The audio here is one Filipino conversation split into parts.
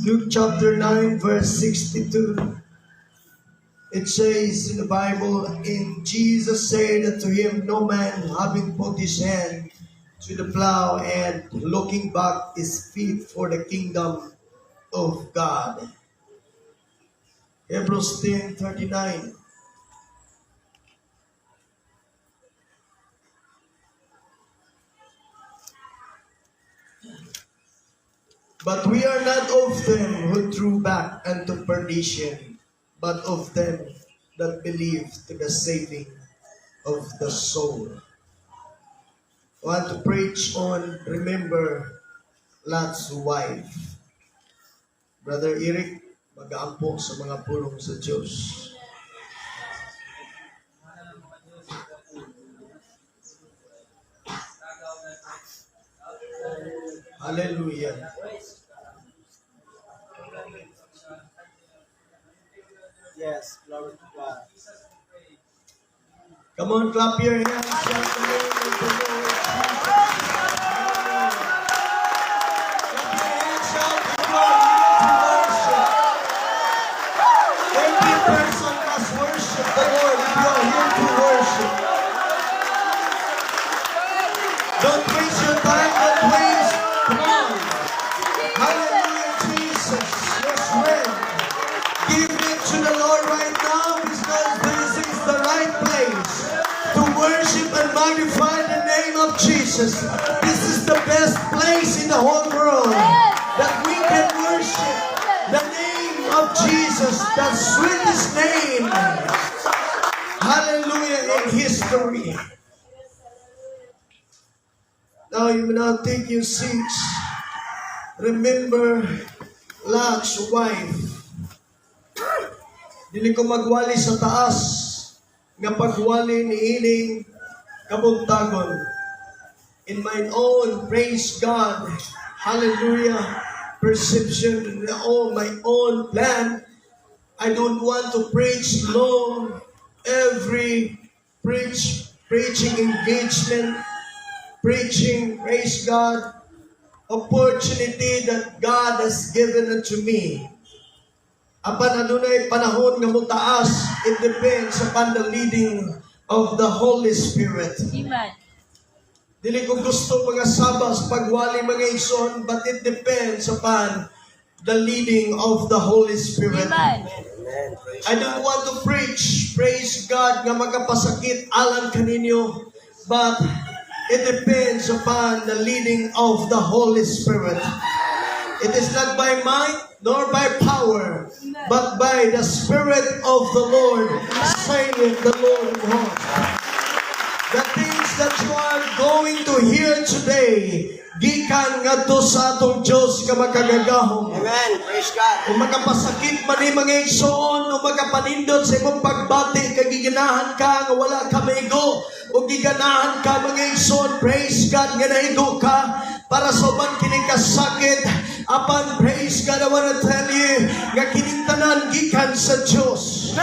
Luke chapter 9, verse 62. It says in the Bible, and Jesus said unto him, no man having put his hand to the plow and looking back is fit for the kingdom of God. Hebrews 10:39. But we are not of them who drew back unto perdition, but of them that believe to the saving of the soul. I want to preach on remember Lot's wife. Brother Eric, mag-aampo sa mga pulong sa Diyos. Hallelujah. Yes, glory to God. Come on, clap your hands. Shout the name of the Lord. Clap your hands, shout to God. Every person must worship the Lord if you are here to worship. Don't waste your time, don't waste. Come on. Hallelujah, Jesus. Yes, friend. Give it to the Lord right now because this is the right place to worship and magnify the name of Jesus. This is the best place in the whole world that we can worship the name of Jesus, the sweetest name. Hallelujah in history. Now you will now take your seats. Remember Lot's wife. Dili ko magwali sa taas nga pagwali ni ining kabuntagon. In my own, praise God, hallelujah, perception, my own plan, I don't want to preach long every preaching engagement, preaching, praise God, opportunity that God has given unto me. Apan adunay panahon nga mutaas, it depends upon the leading of the Holy Spirit. Amen. Dili ko gusto mga sabas pagwali mga ison, but it depends upon the leading of the Holy Spirit. Amen. I don't want to preach, praise God, nga magapasakit alang kaninyo, but it depends upon the leading of the Holy Spirit. It is not by might nor by power, but by the Spirit of the Lord, saith the Lord of hosts. The things that you are going to hear today, gikan ngadto sa atong Diyos nga makagagahom. Amen. Praise God. Kung magapasakit man ni mga igsoon, o magapanindot sa imong pagbati, kay giganahan ka nga wala ka maigo, o giganahan ka mga igsoon, praise God nga naigo ka, para sa uban kining kasakit, apan praise God, I want to tell you, nga kining tanan gikan sa Diyos.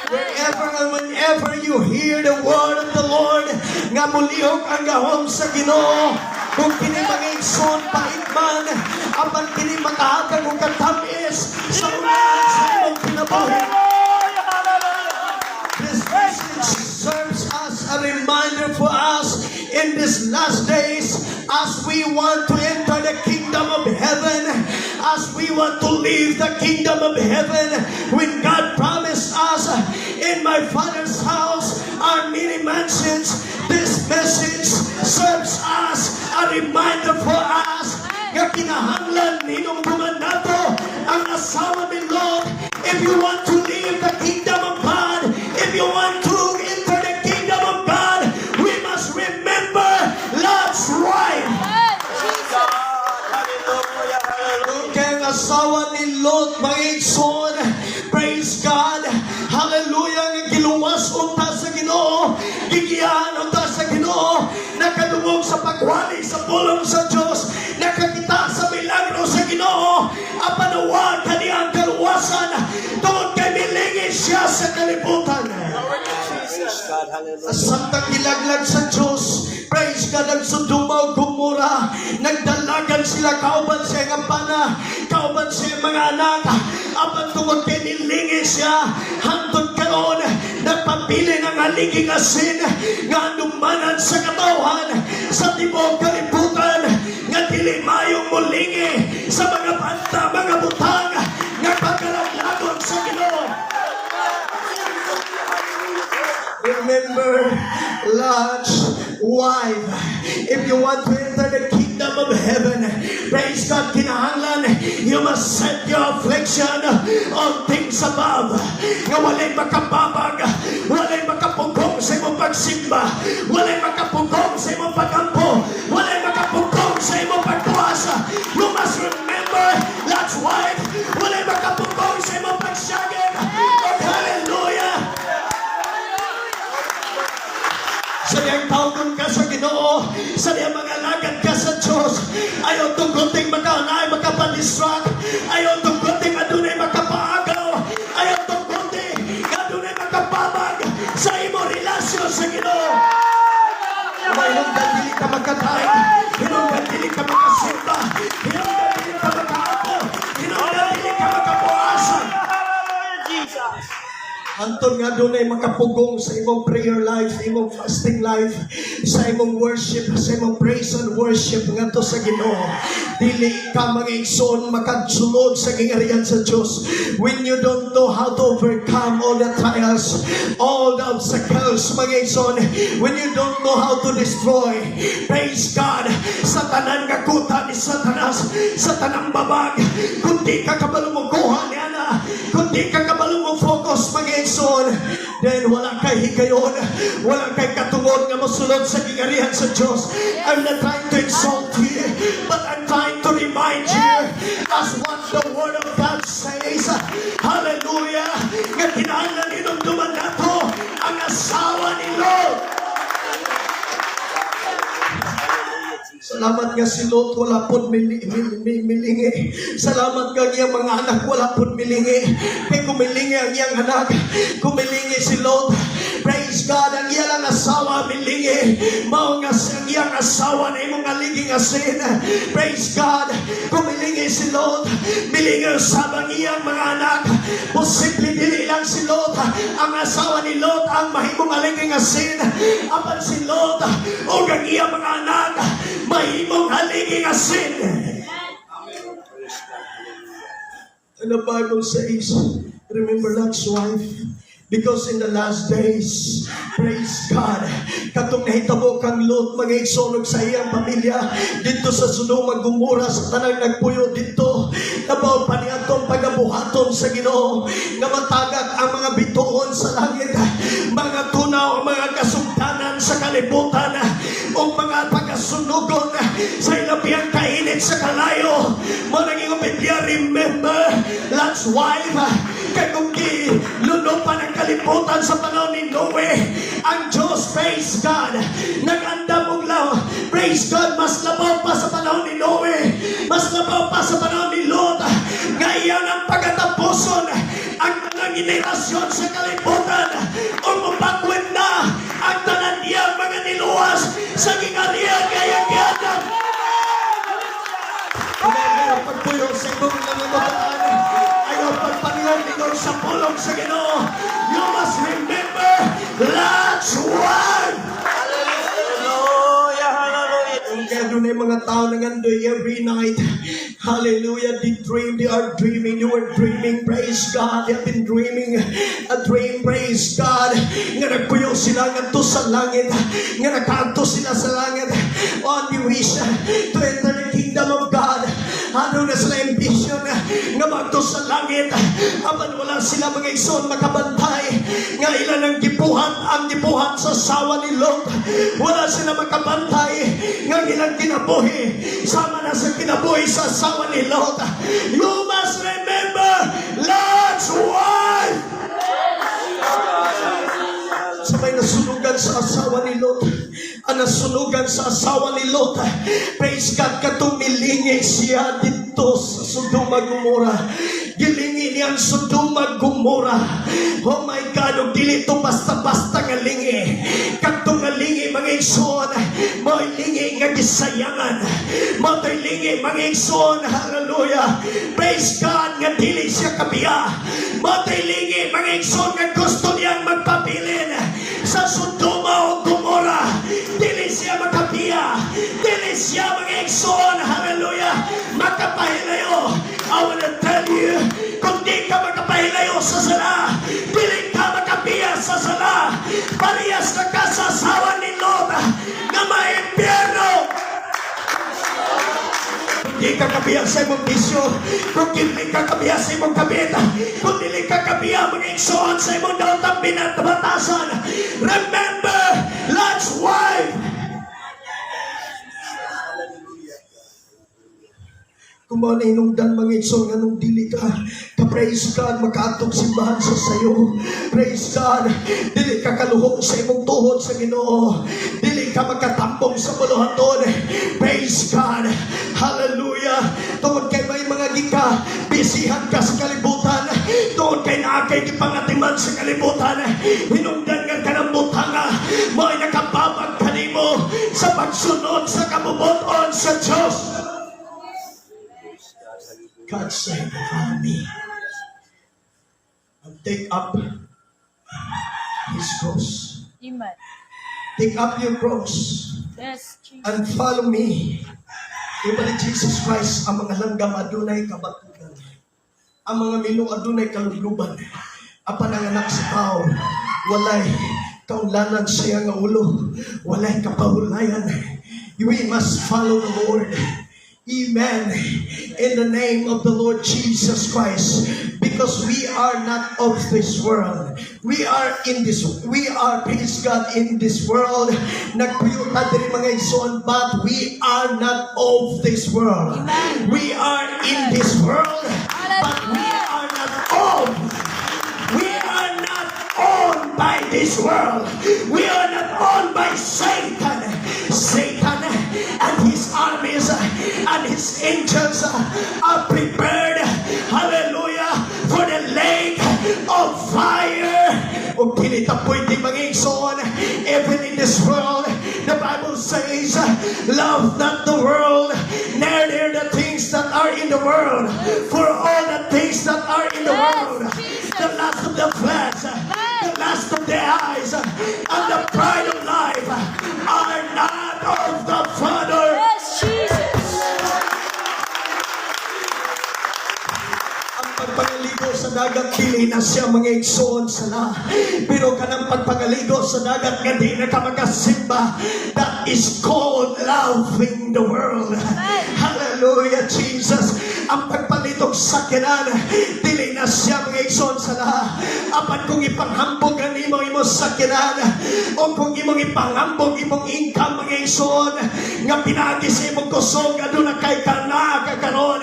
Wherever and whenever you hear the word of the Lord, nga mulihok ang gahom sa Ginoo, kung kini mga igsoon pahit man, apan kini makahatag og katamis sa unahan sa imong kinabuhi. This message serves as a reminder for us in these last days as we want to enter the kingdom of heaven, as we want to leave the kingdom of heaven, when God promised us, in my Father's house are many mansions. This message serves as a reminder for us nga kinahanglan ninong bumanato ang asawa ni Lot. If you want to leave the kingdom of God, if you want to enter the kingdom of God, we must remember Lot's wife. Kaya ang asawa ni Lot, mga igsoon, praise God, hallelujah, nga giluwas unta sa Ginoo, gigiyahan unta sa Ginoo, nakadungog sa pagwali sa pulong sa Diyos, nakakita sa milagro sa Ginoo, apanawag kaniyang kaluwasan, tungod kay milingin siya sa kalibutan. God, hallelujah. Samtang gilaglag sa Diyos, praise praise God, ang Sodom and Gomorrah, nagdalagan sila, kauban siya ng pana, kauban siya mga anak, apan tungod kay nilingi siya, hantod karon, nagpapili ng haliging asin, nga anumanan sa katawan, sa tibok kalibutan, nga dili mayong mulingi, sa mga banta, mga butang, nga pagkalaglagon sa Ginoo. Remember Lot's wife. If you want to enter the kingdom of heaven, praise God, kinahanglan, you must set your affliction on things above. Nga walay makababag, walay makapugong sa imong pagsimba, walay makapugong sa imong pagampo, walay makapugong sa imong pagtuasa. You must remember Lot's wife, walay makapugong sa imong pagsagin. Hallelujah! Sa diyang tawgon ka sa Ginoo, sa diyang mga lagad ka sa Diyos, ayaw itong gunting makaunay, makapadistract, ayaw itong gunting adunay makapaagaw, ayaw itong gunting adunay makapabag sa imo relasyon sa Ginoo. Hinunggan dili ka magkatay, hinunggan dili ka makasimba, hinunggan dili ka makaapo, hinunggan dili ka makapuasa. Anton nga doon ay makapugong sa imong prayer life, imong fasting life, sa imong worship, sa imong praise and worship nga to sa Ginoo. Dili ka mag-igsoon makadsulod sa gingarihan sa Diyos. When you don't know how to overcome all the trials, all the obstacles, mag-igsoon, when you don't know how to destroy, praise God, sa tanan nga kuta ni Satanas, sa tanang babag, kundi ka kabalumukuhan niya na, kundi ka kabalumufocus, mag-igsoon, then wala kay higayon, wala kay katungod nga masulod sa gingarihan sa Diyos. I'm not trying to insult you, but I'm trying to remind you as what the Word of God says. Hallelujah! Nga kinahanglan inumduman nato ang asawa ni Lord. Salamat nga si Lot, wala po milingi. Salamat nga iyang mga anak, wala po milingi. Kaya kumilingi ang iyang anak, kumilingi si Lot. Praise God, ang iyang asawa milingi. Mao nga ang iyang asawa na imong aliging asin. Praise God, kumilingi si Lot. Milingi sabang iyang mga anak. Posible dili lang si Lot, ang asawa ni Lot ang mahimong aliging asin. Apan si Lot, o ang iyang mga anak, mahimong haliging asin. And the Bible says, remember Lot's wife, because in the last days, praise God, katong nahitabo kang Lot, mga igsonog sa iyang pamilya, dito sa Sodom and Gomorrah, sa tanang nagpuyo dito, nabaw pa niya itong pagabuhaton sa Ginoo, na matagak ang mga bituon sa langit, mga tunaw, mga kasugdanan sa kalibutan, o mga pagasunugon sa ilabiyang kainit sa kalayo. Managing Biblia, remember Lot's wife, kay kung lunupan ang kalibutan sa panahon ni Noe, ang Diyos, praise God, nag-andam og law, praise God, mas labaw pa sa panahon ni Noe, mas labaw pa sa panahon ni Lot, ngayon ang pagkatapuson ang tanang generasyon sa kalibutan, o mapagwin na ang tanan niya mga niluwas sa gingarihan kaya kiyatan. Ayaw pagpuyo sa ibang nangamutaan, ayaw pagpangilong sa pulong sa Ginoo. You must remember Lot's wife. Hallelujah, hallelujah. Kaya doon ay mga tao na ngandoy every night. Hallelujah, they dream, they are dreaming, you are dreaming, praise God, they have been dreaming a dream, praise God, nga nagpuyo sila nganto sa langit, nga nakanto sila sa langit, on the wish to enter the kingdom of God. Ano na sila ambition nga magto sa langit, apan wala sila mga ison makabantay, nga ilan ang gibuhat sa asawa ni Lot, wala sila makabantay, nga ilang kinabuhi, sama na sa kinabuhi sa asawa ni Lot. You must remember Lot's wife. Sabay nasunugan sa asawa ni Lot, ang nasunugan sa asawa ni Lot, praise God, katong milingi siya dito sa Sodom and Gomorrah. Gilingi niya ang Sodom and Gomorrah. Oh my God, og dili to basta-basta nga lingi. Kadtong nga lingi mga igsoon, mo'y lingi nga gisayangan. Mo'y lingi mga igsoon, hallelujah. Praise God nga dili siya kabiya. Mo'y lingi mga igsoon nga gusto niyang magpabilin sa Sodoma o Gomorrah. Dili siya makabiya. Dili siya mga igsoon, hallelujah, makapahilayo. I want to tell you, kung di ka makapahilayo sa sala, dili ka makabiya sa sala, parehas na ka sa asawa ni Lot na maimpyerno. Kung di ka kabiya sa imong bisyo, kung di ka kabiya sa imong kabit, kung di ka kabiya mga igsoon sa imong daotang binatbatasan, remember Lot's wife. Kung mga nainungdan mga igsoon, anong dili ka, praise God, makaatong simbahan sa sayo. Praise God, dili ka kaluhok sa imong tuhod sa Ginoo. Dili ka makatambong sa buluhaton. Praise God, hallelujah. Tungod kay may mga gika, bisihan ka sa kalibutan. Tungod kay naakay gipangatiman sa kalibutan. Hinungdan nga kanambutan nga, mo'y nakababag kanimo sa pagsunod sa kabubuton sa Diyos. God said, follow me and take up His cross. Amen. Take up your cross Yes, Jesus. and follow me. Iba ni Jesus Christ, ang mga langgam adunay kabatugan. Ang mga milo adunay kalugluban. Apan ang anak sa tao, walay kaunlanan siya nga ulo, walay kapahulayan. We must follow the Lord. Amen. In the name of the Lord Jesus Christ, because we are not of this world. We are, praise God, in this world. Nagpuyuta din mga igsoon, but we are not of this world. Amen. We are in this world, but we are not of. We are not owned by this world. We are not owned by Satan. Satan and his armies and his angels are prepared, hallelujah, for the lake of fire. O kinitapoy di mga igsoon, even in this world, the Bible says, love not the world, neither the things that are in the world. For all the things that are in the world, the lust of the flesh, the lust of the eyes, and the pride of life are not of the Father. Yes, Jesus. Ang pagpangaligo sa dagat, dili na siya mga igsoon sala. Pero kanang pagpangaligo sa dagat, nga di na ka makasimba, that is called loving the world. Hallelujah, Jesus. Ang pagpalitog sa kinan, dili na siya mga igsoon sala. Apan kung ipanghambog ang imong sakinan, o kung imong ipanghambog imong income mga igsoon, nga pinagi sa imong kusog, aduna kay kana kakaron,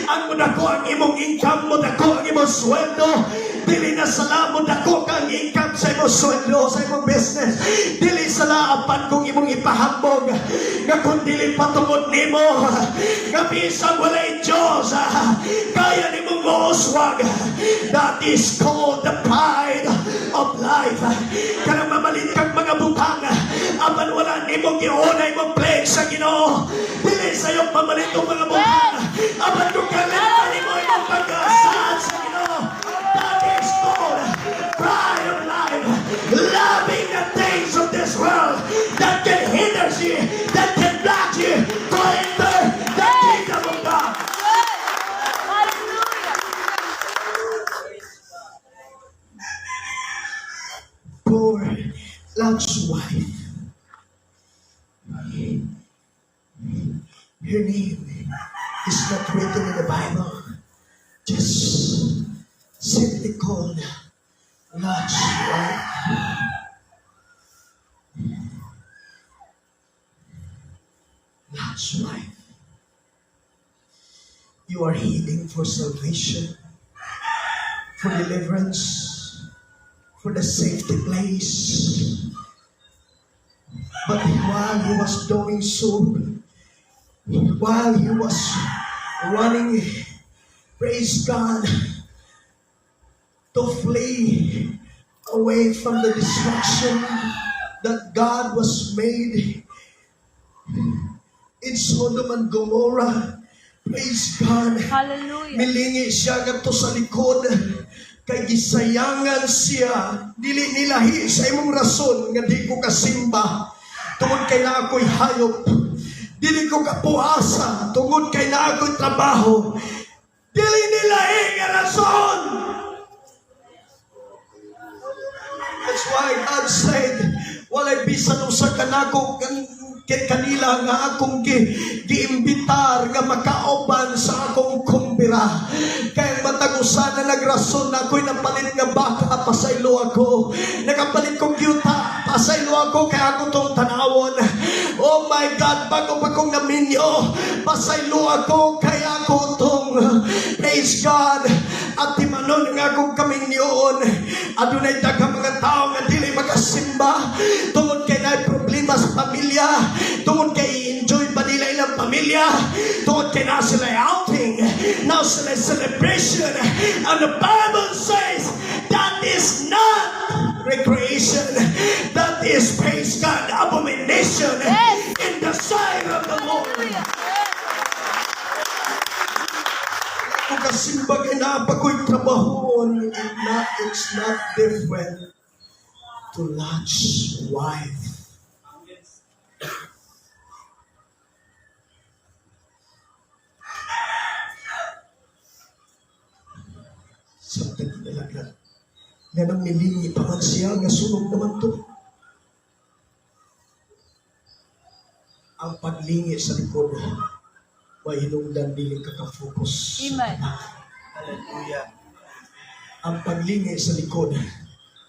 ang mudako ang imong income, mudako ang imong sweldo, dili na sala mudako kang income sa imong sweldo, sa imong business, dili sala apan kung imong ipahambog, nga kung dili patungod nimo, nga bisang walay Diyos, kaya nimong mauswag. That is called the pride of life. Kanang mamalit kang mga butang, apan wala nimong giunay mong play sa Ginoo, dili sa iyong pamalit ng mga butang, apan kung kailangan nimo yung pag-asahan sa Ginoo. That is called pride of life. Loving the things of this world that can hinder you, that can block you to enter the kingdom of God. Poor Lot's wife, her name is not written in the Bible, just simply called Lot's wife. Lot's wife. You are healing for salvation, for deliverance, for the safety place. But while he was doing so, while he was running, praise God, to flee away from the destruction that God was made in Sodom and Gomorrah. Praise God. Hallelujah. Milingi siya kadto sa likod kay gisayangan siya, dili nilahi sa imong rason nga di ko kasimba tungod kay na ako'y hayop, dili ko kapuasa tungod kay na ako'y trabaho, dili nilahi nga rason. That's why God said, walay bisan usa kanako kanila nga akong giimbitar nga makauban sa akong kumbira. Kaya matagusan na nagrason na ako'y napalit nga baka, pasaylo ako. Nakapalit kong yuta, pasaylo ako, kaya ako tong tanawon. Oh my God, bago pa kong naminyo, pasaylo ako, kaya ako tong, praise God, at timanon nga akong kaminyoon. Adunay daghang mga tao nga dili makasimba, tungod kay naay problema sa pamilya, tungod kay enjoy pa nila ilang pamilya, tungod kay na sila outing, now sila celebration, and the Bible says that is not recreation, that is, praise God, abomination in the sight of the Lord. Kung kasimba kay na pagko'y trabahon, it's not different to Lot's wife. Sabtag nalaglag. Ganang nilingi pa man siya, nga sunog naman to. Ang paglingi sa likod, may hinungdan dili kakafocus. Amen. Hallelujah. Ang paglingi sa likod,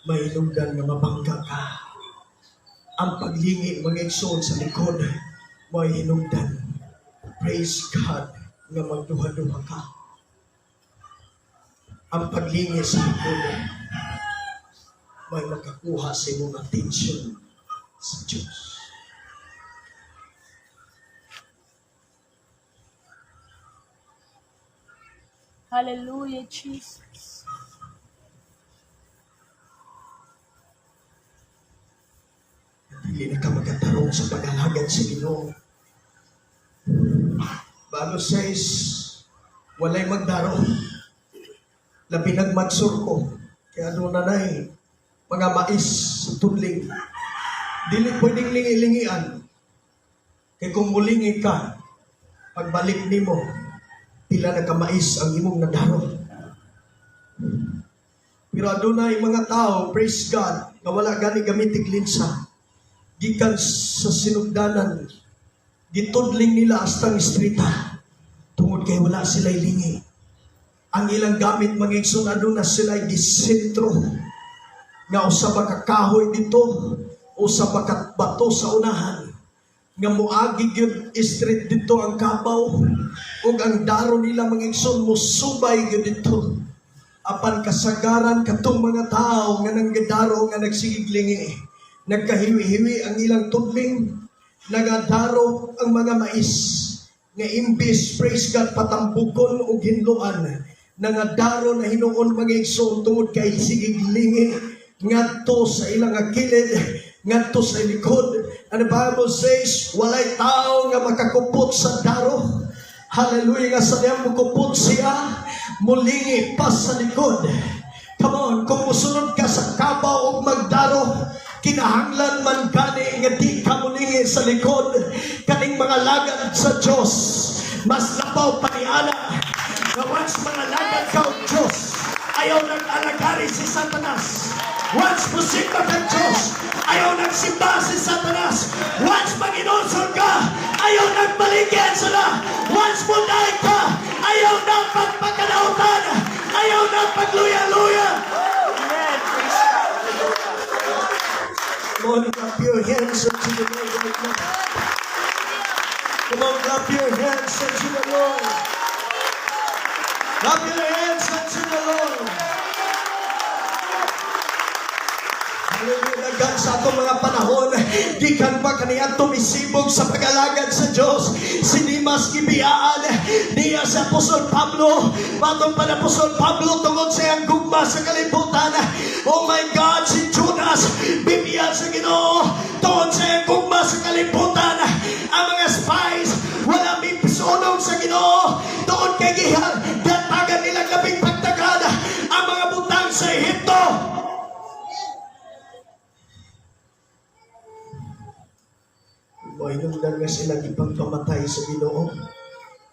may hinungdan na mabangga ka. Ang paglingi, mga igsoon sa likod, may hinungdan, praise God, nga magduha-duha ka. Ang paglingi sa likod, may makakuha sa imong attention sa Diyos. Hallelujah, Jesus. Hindi na ka magkatarong sa pag-alagad sa Ginoo. Bible says, walay magdaro. Labi nagmagsur ko. Kaya doon na mga mais sa tudling. Dili pwedeng lingi-lingian. Kaya kung mulingi ka, pagbalik nimo, pila na kamais ang imong nadaro. Pero adunay mga tao, praise God, na wala gani gamitig linsa. Gikan sa sinugdanan, gitudling nila astang istrita. Tungod kay wala sila'y lingi. Ang ilang gamit magigsun aduna sila'y gisentro. Nga usab ka kahoy dito, usab ka bato sa unahan. Nga muagi gyud street dito ang kabaw, ug ang daro nila magigsun musubay gyud dito. Apan kasagaran katong mga tao nga nanggidaro nga nagsigiglingi, nagkahiwi-hiwi ang ilang tudling, nagadaro ang mga mais, nga imbis, praise God, patambukon o ginluan, nagadaro na hinuon mga igsoon tungod kay sigiglingi, ngadto sa ilang akilid, ngadto sa likod. And the Bible says, walay tao nga makakupot sa daro. Hallelujah, nga sa diyang mukupot siya, mulingi pa sa likod. Come on, kung musunod ka sa kabaw o magdaro, kinahanglan man gani nga di ka mulingi sa likod. Kaning mga lagad sa Diyos, mas lapaw pa ni Ana, nga once mga lagad ka o Diyos, ayaw nag-alagari si Satanas. Once musimba ka Diyos, ayaw nagsimba si Satanas. Once mag-inusol ka, ayaw nagbaligyan sila. Once munay ka, ayaw na pagpakalautan, ayaw na pagluya-luya. Amen. Praise God. Come on, clap your hands unto the Lord right now. Come on, clap your hands unto the Lord. Clap your hands unto the Lord. Hallelujah. Sa atong mga panahon, gikan pa kaniya tumisibog sa pag-alagad sa Diyos. Sinimas gibiyaan niya sa Apostol Pablo. Batong pa na Apostol Pablo tungod sa iyang gugma sa kalibutan. Oh my God, si Judas bibiyaan sa Ginoo tungod sa iyang gugma sa kalibutan. Ang mga spies wala pipisunong sa Ginoo tungod kay gihal datagan nilang labing pagtagad ang mga butang sa Ehipto. Inungdan nga sila ipagpamatay sa Ginoo.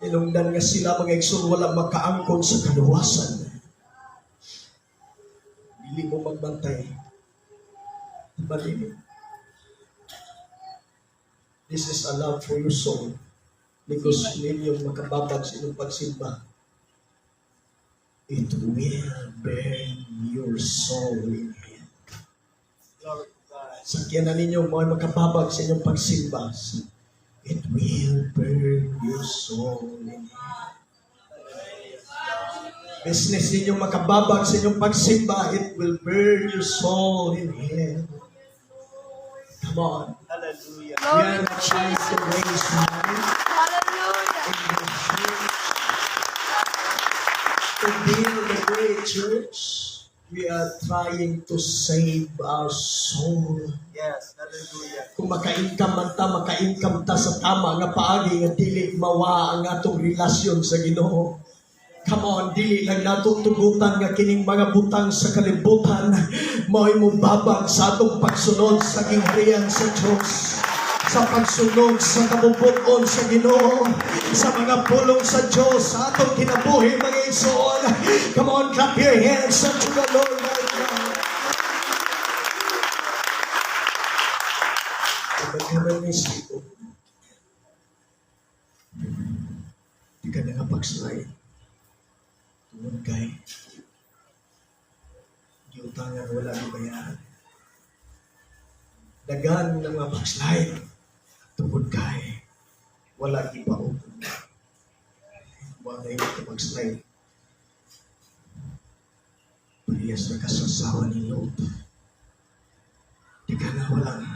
Inungdan nga sila mga igsoon wala makaangkon sa kaluwasan. Dili mo magbantay. Balili. This is a love for your soul. Because ninyong makababag sa inyong pagsimba. It will burn your soul in hell. Glory to God. Sakyanan ninyo mga makababag sa inyong pagsimba. It will burn your soul in hell. Business ninyo makababag sa inyong pagsimba. It will burn your soul in hell. Come on. Hallelujah. We are not trying to raise money Hallelujah. in the church. To build a great church. We are trying to save our soul. Yes. Hallelujah. Kung maka-income ta sa tama nga paagi nga dili mawa ang atong relasyon sa Ginoo. Come on, dili lang nato tugutan nga kining mga butang sa kalibutan. Mao'y mo babag sa atong pagsunod sa gingharian sa Diyos. Sa pagsunod sa kabubuton sa Ginoo. Sa mga pulong sa Diyos, sa atong kinabuhi mga igsoon. Come on, clap your hands unto the Lord right now. Magkamanis ito. Di ka na pagslide. Tungod kay di utangan wala gibayaran. Dagan ng mga pagslide. Tungod kay wala gipaog. Wala yung pagslide. Parehas na kasasawa ni Lord. Di ka na walang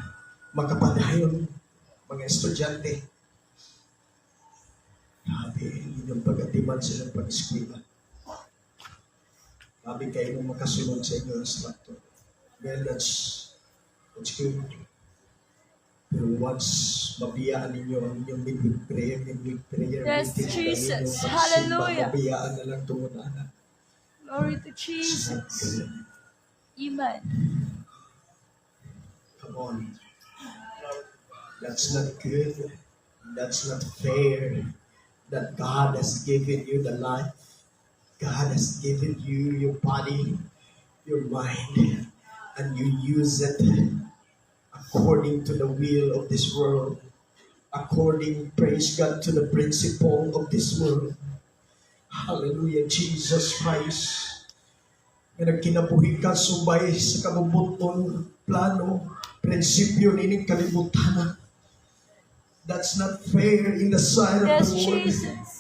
makapadayon mga estudyante. Sabi, inyong pag-atiman silang pag-eskwela. Sabi kayo nung makasunod sa inyong instructor. Well, that's good. Pero once mabiyaan ninyo ang inyong midweek prayer Yes, meeting, Jesus. ang inyong Hallelujah. mabiyaan na lang tungod na anak. Glory to It's not Jesus. good. Amen. Come on. That's not good. That's not fair. That God has given you the life. God has given you your body, your mind, and you use it according to the will of this world. According, praise God, to the principle of this world. Hallelujah, Jesus Christ. Nga nagkinabuhi ka subay sa kabubuton, plano, prinsipyo nining kalibutan. That's not fair in the sight of Yes, the Lord. Jesus.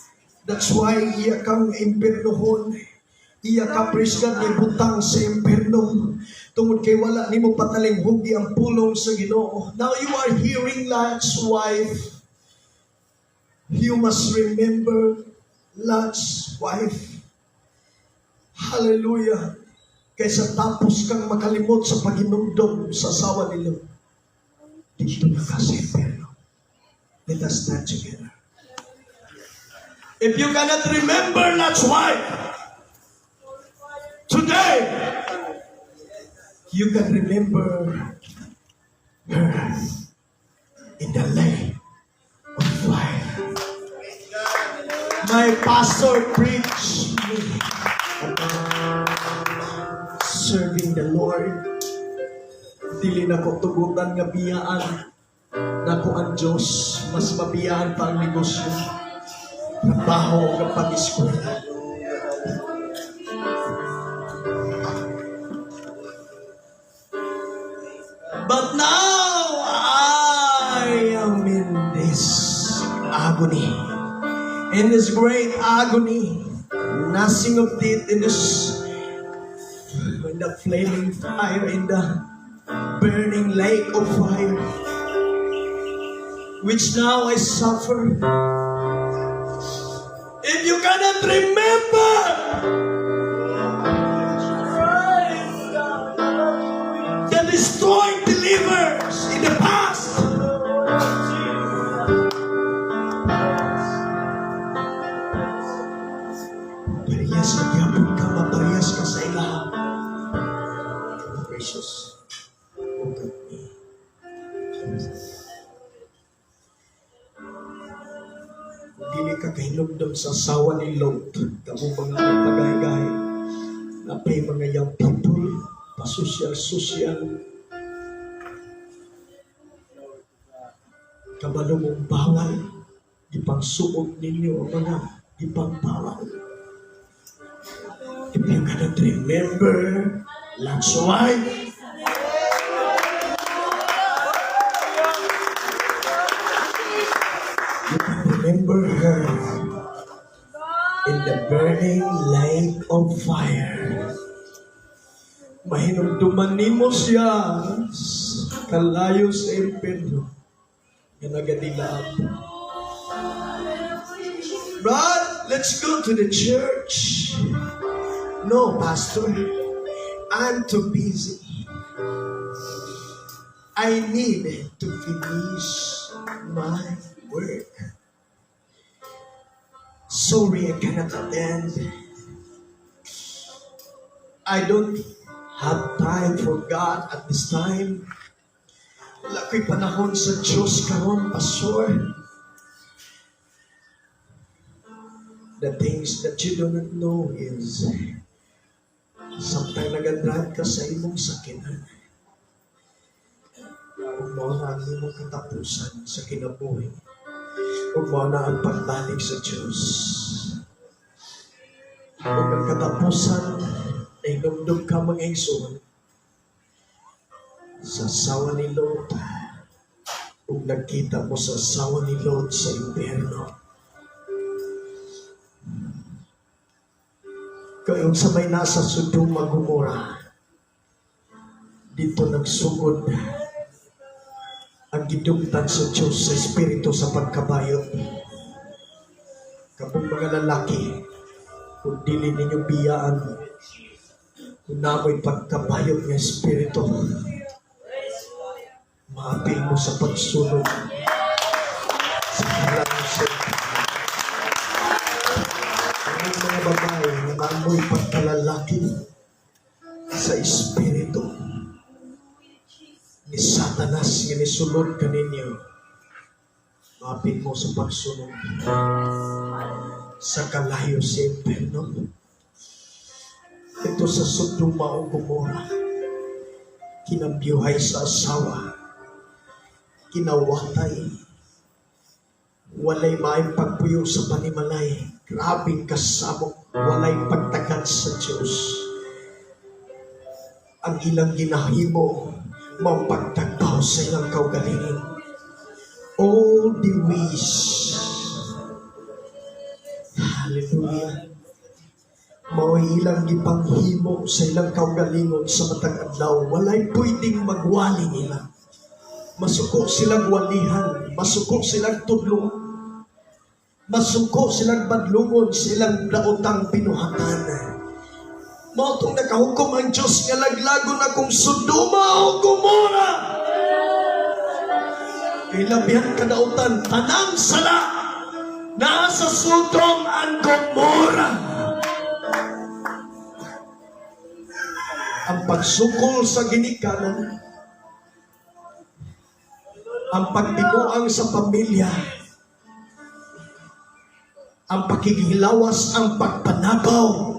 That's why iya kang impernohon. Iya ka prisgan ni butang sa imperno. Tungod kay wala nimo pataling hugi ang pulong sa Ginoo. Now you are hearing Lot's wife. You must remember Lot's wife. Hallelujah. Kaysa tapos kang makalimot sa paginumdum sa asawa ni Lot. Dito na ka sa imperno. Let us stand together. If you cannot remember Lot's wife today, you can remember her in the lake of fire. My pastor preached me about serving the Lord. Dili na ko tugutan nga biyaan na ko ang Diyos. Mas mabiyaan pa ang negosyo. Trabaho ng pag-eskwela. But now I am in this agony. In this great agony. Nothing of it in the flaming fire, in the burning lake of fire, which now I suffer. If you cannot remember the destroyed believers in the past, parehas nagyapon ka, maparehas ka sa ilaha. Precious, look at me. Dili ka kahinumdum sa asawa ni Lot, kamo mga nagpagay-gay, na pa'y mga young people, pasosyal-sosyal, kabalo mong bawal, ipangsuot ninyo ang mga ipang bawal. If you cannot remember Lot's wife, you can remember her in the burning lake of fire. Mahinumduman nimo siya kalayo sa impyerno nga nagadilaab. Brad, let's go to the church. No, Pastor, I'm too busy. I need to finish my work. Sorry, I cannot attend. I don't have time for God at this time. Wala ko'y panahon sa Diyos karon, Pastor. The things that you do not know is sometimes nag-drive ka sa imong sakinan. Kung mo na ang imong katapusan sa kinabuhi. Kung mo na ang pagbalik sa Diyos. Kung ang katapusan ay dumdum ka mga igsoon sa asawa ni Lot. Kung nagkita mo sa asawa ni Lot sa impyerno. Kayong sa may nasa Sodom and Gomorrah, dito nagsugod ang gidugtan sa Diyos sa Espiritu sa pagkabayot. Kapag mga lalaki, kung dili ninyo biyaan, kung namoy pagkabayot ng Espiritu, maapil mo sa pagsunod sa kalansin. Ang mga babae na namoy pagkalalaki sa Espiritu ni Satanas nga nisulod ka ninyo, maapil mo sa pagsunod sa kalayo sa impyerno. Ito sa Sodom and Gomorrah, kinambyuhay sa asawa, kinawatay, walay maayong pagpuyo sa panimalay, grabing kasamok, walay pagtagad sa Diyos. Ang ilang ginahimo, mapagtagpaw sa ilang kaugalingon. All the ways. Hallelujah. Mao ilang gipanghimo sa ilang kaugalingon sa matag adlaw. Walay pwedeng magwali nila. Masuko silang walihan, masuko silang tudlo, masuko silang badlungon sa ilang daotang pinuhatan. Mao tong nakahukom ang Diyos nga laglago na kung Sodoma o Gomorrah. Ilabihan kadautan, tanang sala nasa Sodom and Gomorrah. Ang pagsukol sa ginikanan, ang pagbinuang sa pamilya, ang pakikilawas, ang pagpanabaw,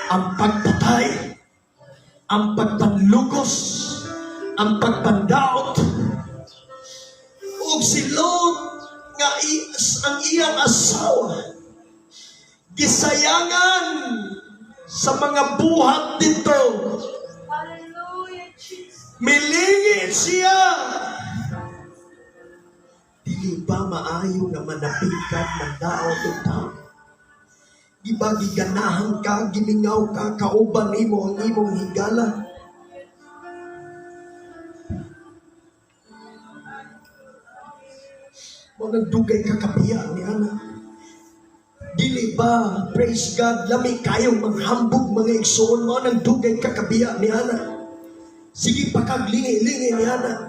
ang pagpatay, ang pagpanlugos, ang pagpandaot, ug si Lot nga ang iyang asawa gisayangan sa mga buhat dito. Hallelujah, Jesus. Milingit siya. Dili ba maayo nga manapikan ng daot o tao? Di ba giganahan ka, gimingaw ka, kauban nimo ang imong higala? Mo nagdugay kakabiya ni ana. Dili ba, praise God, lami kayong manghambog mga igsoon mo nang dugay kakabiya ni ana. Sige pakaglingi-lingi ni ana.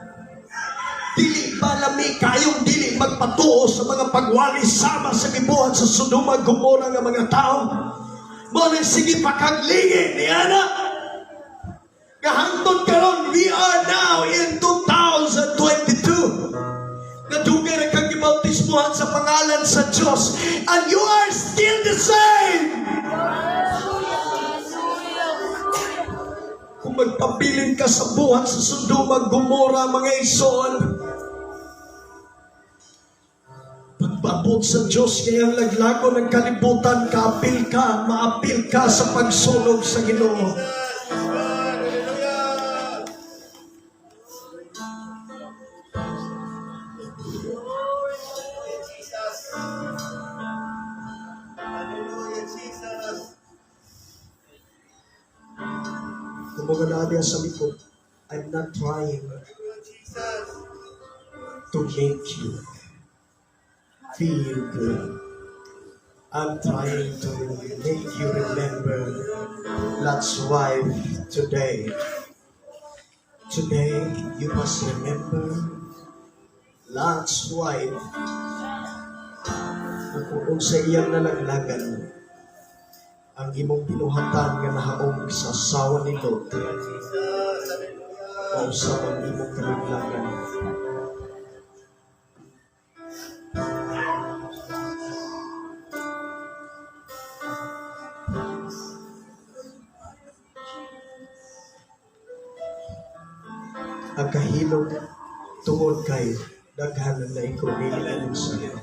Dili ba lami kayong dili magpatuo sa mga pagwali sama sa gibuhat sa Sodom and Gomorrah nga mga tao. Mo nang sige pakaglingi ni ana. Kahangtod karon, we are now in 2022. Nadugay na kang ibautismuhan sa pangalan sa Diyos, and you are still the same. Kung magpabilin ka sa buhat sa Sodom and Gomorrah, mga igsoon, pagbabot sa Diyos, kaya laglago ng kalibutan, kaapil ka, maapil ka sa pagsunog sa Ginoo. Mga nabi sa likod, I'm not trying to make you feel good. I'm trying to make you remember Lot's wife today. Today, you must remember Lot's wife. Kung sa iyang nalaglagan, ang imong binuhatan nga nahaong sa asawa ni Lot, o sa ang imong kalaglagan. Ang kahilog tungod kay daghan na ikaw nililang sa iyo.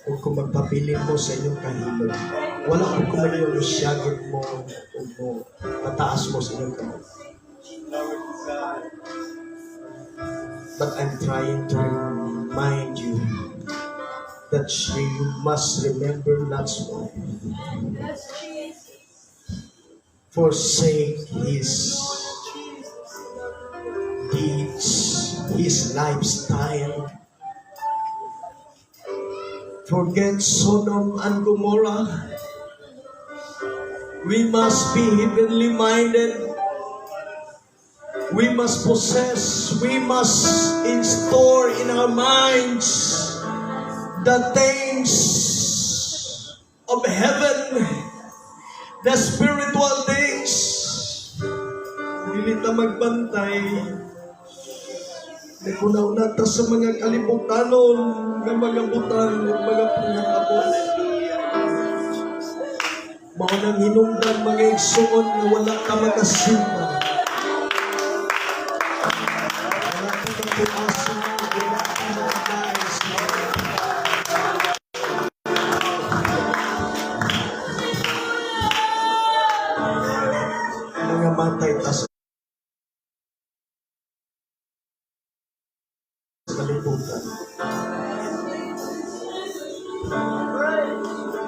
O kung magpapilin mo sa inyong kahilog, wala kung kumayon isyagin mo o mo mataas mo sa inyong kahilog. But I'm trying to remind you that you must remember Lot's wife. Forsake his deeds, his lifestyle. Forget Sodom and Gomorrah. We must be heavenly minded. We must possess, we must install in our minds the things of heaven, the spiritual things. Dili ta magbantay. Nagkunaw ta sa mga kalibutanon, nga mga butang, mga pangakapon. Mga nang hinungdan, mga igsoon na wala ka magasimba. Wala ka magpuaso, wala ka magagais. Mga matay tas kalibutan.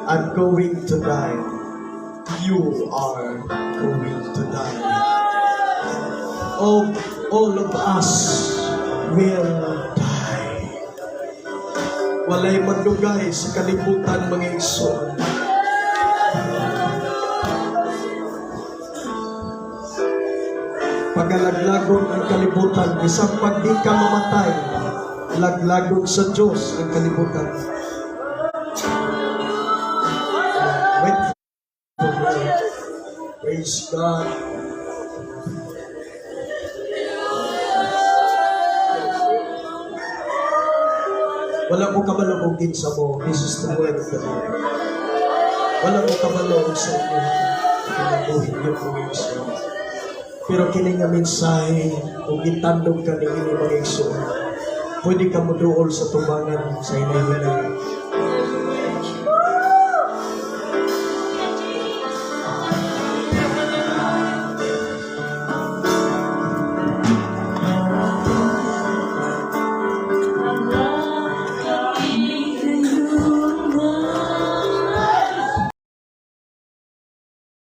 I'm going to die. You are going to die. All of us will die. Walay madugay sa kalibutan, mga igsoon. Pagalaglagon ang kalibutan, isang pag di ka mamatay, laglagon sa Diyos ang kalibutan. Wait for me. Praise God. Wala ko kabalogin sa mo. This is the word of the Lord. Wala ko kabalog sa inyo. Pinabuhin niyo po yung isa. Pero kini nga mensahe, kung itandog ka ni ini mga igsoon, pwede ka mo dool sa tubangan sa inay